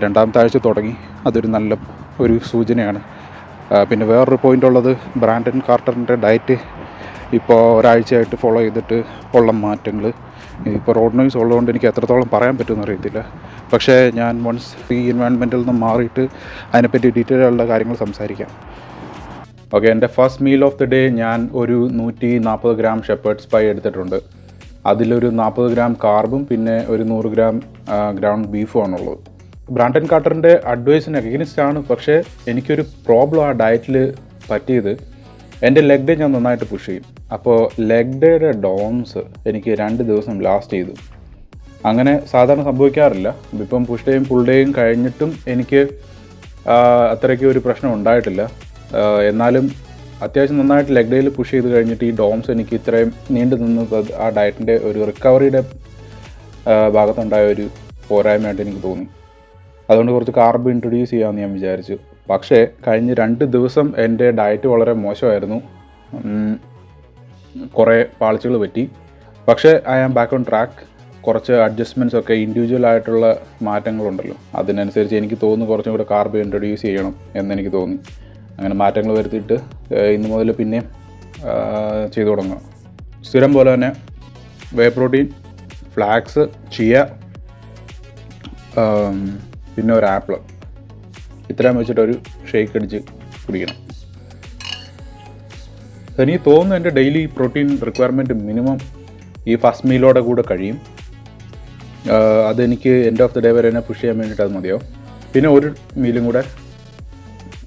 രണ്ടാമത്തെ ആഴ്ച തുടങ്ങി. അതൊരു നല്ല ഒരു സൂചനയാണ്. പിന്നെ വേറൊരു പോയിൻ്റ് ഉള്ളത്, ബ്രാൻഡൻ കാർട്ടറിൻ്റെ ഡയറ്റ് ഇപ്പോൾ ഒരാഴ്ചയായിട്ട് ഫോളോ ചെയ്തിട്ട് ഉള്ള മാറ്റങ്ങൾ. ഇപ്പോൾ റോഡ് നോയ്സ് ഉള്ളതുകൊണ്ട് എനിക്ക് എത്രത്തോളം പറയാൻ പറ്റുമെന്ന് അറിയത്തില്ല. പക്ഷേ ഞാൻ വൺസ് ഈ എൻവയൺമെൻറ്റിൽ നിന്ന് മാറിയിട്ട് അതിനെപ്പറ്റി ഡീറ്റെയിൽ ആയിട്ടുള്ള കാര്യങ്ങൾ സംസാരിക്കാം. ഓക്കെ, എൻ്റെ first meal of the day ഞാൻ ഒരു 140 ഗ്രാം ഷെപ്പേർഡ്സ് പൈ എടുത്തിട്ടുണ്ട്. അതിലൊരു 40 ഗ്രാം കാർബും പിന്നെ ഒരു 100 ഗ്രാം ഗ്രൗണ്ട് ബീഫും ആണുള്ളത്. ബ്രാൻഡൻ കാർട്ടറിൻ്റെ അഡ്വൈസിന് അഗെയിൻസ്റ്റ് ആണ്. പക്ഷേ എനിക്കൊരു പ്രോബ്ലം ആ ഡയറ്റിൽ പറ്റിയത്, എൻ്റെ ലെഗ് ഡേ ഞാൻ നന്നായിട്ട് പുഷ് ചെയ്യും. അപ്പോൾ ലെഗ് ഡേയുടെ ഡോംസ് എനിക്ക് 2 ദിവസം ലാസ്റ്റ് ചെയ്തു. അങ്ങനെ സാധാരണ സംഭവിക്കാറില്ല. ഇപ്പം പുഷ് ഡേയും ഫുൾ ഡേയും കഴിഞ്ഞിട്ടും എനിക്ക് അത്രയ്ക്ക് ഒരു പ്രശ്നം ഉണ്ടായിട്ടില്ല. എന്നാലും അത്യാവശ്യം നന്നായിട്ട് ലെഗ് ഡേയിൽ പുഷ് ചെയ്ത് കഴിഞ്ഞിട്ട് ഈ ഡോംസ് എനിക്ക് ഇത്രയും നീണ്ടു നിന്നത് ആ ഡയറ്റിൻ്റെ ഒരു റിക്കവറിയുടെ ഭാഗത്തുണ്ടായ ഒരു പോരായ്മയായിട്ട് എനിക്ക് തോന്നി. അതുകൊണ്ട് കുറച്ച് കാർബ് ഇൻട്രൊഡ്യൂസ് ചെയ്യാമെന്ന് ഞാൻ വിചാരിച്ചു. പക്ഷേ കഴിഞ്ഞ 2 ദിവസം എൻ്റെ ഡയറ്റ് വളരെ മോശമായിരുന്നു. കുറേ പാളിച്ചകൾ പറ്റി. പക്ഷേ I am back on track. കുറച്ച് അഡ്ജസ്റ്റ്മെൻറ്റ്സ് ഒക്കെ ഇൻഡിവിജ്വൽ ആയിട്ടുള്ള മാറ്റങ്ങളുണ്ടല്ലോ, അതിനനുസരിച്ച് എനിക്ക് തോന്നുന്നു കുറച്ചും കൂടെ കാർബ് ഇൻട്രൊഡ്യൂസ് ചെയ്യണം എന്നെനിക്ക് തോന്നി. അങ്ങനെ മാറ്റങ്ങൾ വരുത്തിയിട്ട് ഇന്ന് മുതൽ പിന്നെയും ചെയ്തു തുടങ്ങുക. സ്ഥിരം പോലെ തന്നെ വേ പ്രോട്ടീൻ, ഫ്ലാക്സ്, ചിയ, പിന്നെ ഒരു ആപ്പിൾ, ഇത്രയും വെച്ചിട്ടൊരു ഷേക്ക് അടിച്ച് കുടിക്കണം. എനിക്ക് തോന്നുന്നു എൻ്റെ ഡെയിലി പ്രോട്ടീൻ റിക്വയർമെൻറ്റ് മിനിമം ഈ ഫസ്റ്റ് മീലോടെ കൂടെ കഴിയും. അതെനിക്ക് എൻഡ് ഓഫ് ദി ഡേ വരെ തന്നെ പുഷ് ചെയ്യാൻ വേണ്ടിയിട്ട് അത് മതിയാവും. പിന്നെ ഒരു മീലും കൂടെ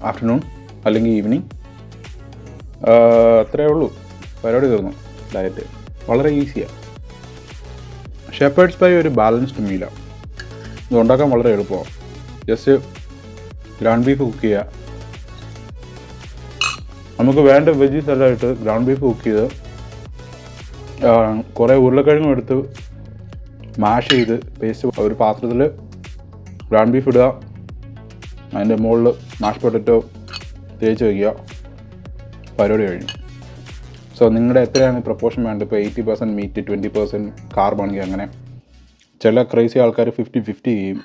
ആഫ്റ്റർനൂൺ അല്ലെങ്കിൽ ഈവനിങ്. അത്രയേ ഉള്ളൂ, പരിപാടി തീർന്നു. ഡയറ്റ് വളരെ ഈസിയാണ്. ഷെപ്പേർഡ്സ് പൈ ഒരു ബാലൻസ്ഡ് മീലാണ്. ഇത് ഉണ്ടാക്കാൻ വളരെ എളുപ്പമാണ്. ജസ്റ്റ് ഗ്രൗണ്ട് ബീഫ് കുക്ക് ചെയ്യുക. നമുക്ക് വേണ്ട വെജീസ് എല്ലാം ഇട്ട് ഗ്രൗണ്ട് ബീഫ് കുക്ക് ചെയ്ത് കുറേ ഉരുളക്കിഴങ്ങും എടുത്ത് മാഷ് ചെയ്ത് പേസ്റ്റ് ഒരു പാത്രത്തിൽ ഗ്രൗണ്ട് ബീഫ് ഇടുക. അതിൻ്റെ മുകളിൽ മാഷ് പൊട്ടറ്റോ തേച്ച് വയ്ക്കുക. പരിപാടി കഴിഞ്ഞു. സോ നിങ്ങളുടെ എത്രയാണ് പ്രപ്പോർഷൻ വേണ്ടത്? ഇപ്പോൾ 80% മീറ്റ്, 20% കാർബാണെങ്കിൽ അങ്ങനെ. ചില ക്രൈസി ആൾക്കാർ 50-50 ചെയ്യും.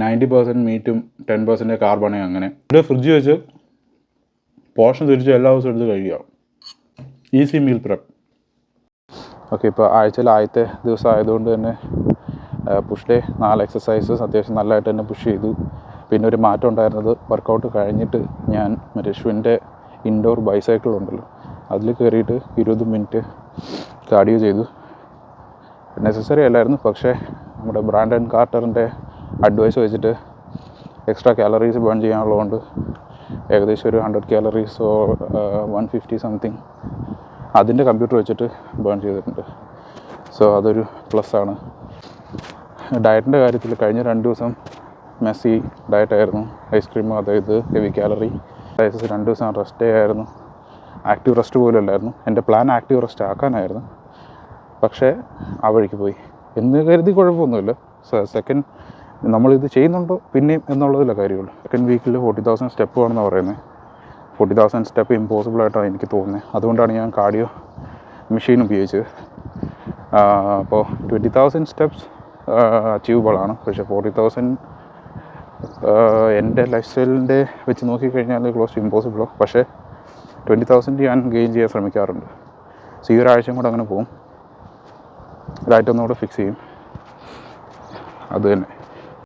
90% മീറ്റും 10% കാർബാണെങ്കിൽ അങ്ങനെ. ഇവിടെ ഫ്രിഡ്ജ് വെച്ച് പോർഷൻ തിരിച്ച് എല്ലാ ദിവസവും എടുത്ത് കഴിയുക. Easy meal prep. ഓക്കെ, ഇപ്പോൾ ആഴ്ചയിൽ ആദ്യത്തെ ദിവസം ആയതുകൊണ്ട് തന്നെ പുഷ് ഡേ 4 എക്സസൈസസ് അത്യാവശ്യം നല്ലതായിട്ട് തന്നെ പുഷ് ചെയ്തു. പിന്നെ ഒരു മാറ്റം ഉണ്ടായിരുന്നത്, വർക്കൗട്ട് കഴിഞ്ഞിട്ട് ഞാൻ മറ്റേ ഷ്വിൻ്റെ ഇൻഡോർ ബൈസൈക്കിൾ ഉണ്ടല്ലോ, അതിൽ കയറിയിട്ട് 20 മിനിറ്റ് കാർഡിയോ ചെയ്തു. നെസസറി അല്ലായിരുന്നു, പക്ഷേ നമ്മുടെ ബ്രാൻഡൻ കാർട്ടറിൻ്റെ അഡ്വൈസ് വെച്ചിട്ട് എക്സ്ട്രാ കാലറീസ് ബേൺ ചെയ്യാനുള്ളതുകൊണ്ട് ഏകദേശം ഒരു 100 കാലറീസോ 150 സംതിങ് അതിൻ്റെ കമ്പ്യൂട്ടർ വെച്ചിട്ട് ബേൺ ചെയ്തിട്ടുണ്ട്. സോ അതൊരു പ്ലസ്സാണ്. ഡയറ്റിൻ്റെ കാര്യത്തിൽ കഴിഞ്ഞ 2 ദിവസം മെസ്സി ഡയറ്റായിരുന്നു. ഐസ്ക്രീം, അതായത് ഹെവി കാലറി ഡയറ്റ്സ്. 2 ദിവസം റെസ്റ്റ് ഡേ ആയിരുന്നു. ആക്റ്റീവ് റെസ്റ്റ് പോലും അല്ലായിരുന്നു. എൻ്റെ പ്ലാൻ ആക്റ്റീവ് റെസ്റ്റ് ആക്കാനായിരുന്നു, പക്ഷേ ആ വഴിക്ക് പോയി എന്ന് കരുതി കുഴപ്പമൊന്നുമില്ല. സെക്കൻഡ് നമ്മളിത് ചെയ്യുന്നുണ്ടോ പിന്നെയും എന്നുള്ളതില്ല കാര്യമുള്ളൂ. സെക്കൻഡ് വീക്കിൽ 40,000 സ്റ്റെപ്പ് വേണമെന്നാണ് പറയുന്നത്. 40,000 സ്റ്റെപ്പ് ഇമ്പോസിബിളായിട്ടാണ് എനിക്ക് തോന്നുന്നത്. അതുകൊണ്ടാണ് ഞാൻ കാർഡിയോ മെഷീൻ ഉപയോഗിച്ചത്. അപ്പോൾ 20,000 സ്റ്റെപ്സ് അച്ചീവബിളാണ്. പക്ഷേ 40,000 എൻ്റെ ലൈഫ് സ്റ്റൈലിൻ്റെ വെച്ച് നോക്കിക്കഴിഞ്ഞാൽ ക്ലോസ് ടു ഇമ്പോസിബിളോ. പക്ഷേ 20,000 ഞാൻ ഗെയിൻ ചെയ്യാൻ ശ്രമിക്കാറുണ്ട്. സോ ഈ ഒരാഴ്ചയും കൂടെ അങ്ങനെ പോകും. ഡയറ്റ് ഒന്നുകൂടെ ഫിക്സ് ചെയ്യും. അത് തന്നെ.